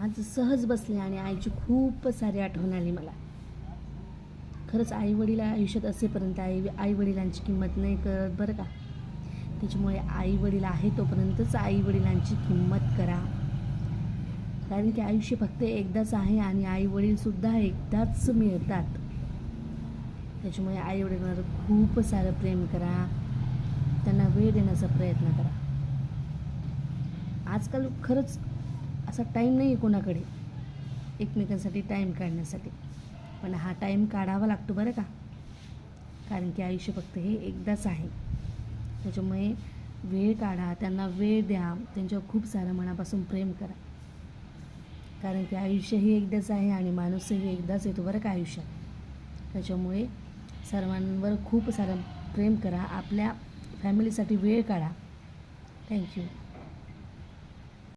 आज सहज बसले आणि आईची खूप सारी आठवण आली मला. खरंच आईवडील आयुष्यात असेपर्यंत आईवडिलांची किंमत नाही कळत बरं का. त्याच्यामुळे आईवडील आहे तोपर्यंतच आईवडिलांची किंमत करा. कारण की आयुष्य फक्त एकदाच आहे आणि आईवडीलसुद्धा एकदाच मिळतात. त्याच्यामुळे आईवडिलांवर खूप सारं प्रेम करा, त्यांना वेळ देण्याचा प्रयत्न करा. आजकाल खरंच असा टाईम नाही आहे कोणाकडे एकमेकांसाठी टाईम काढण्यासाठी, पण हा टाईम काढावा लागतो बरं का. कारण की आयुष्य फक्त हे एकदाच आहे. त्याच्यामुळे वेळ काढा, त्यांना वेळ द्या, त्यांच्यावर खूप सारं मनापासून प्रेम करा. कारण की आयुष्य हे एकदाच आहे आणि माणूसही एकदाच येतो बरं का आयुष्यात. त्याच्यामुळे सर्वांवर खूप सारं प्रेम करा, आपल्या फॅमिलीसाठी वेळ काढा. थँक्यू.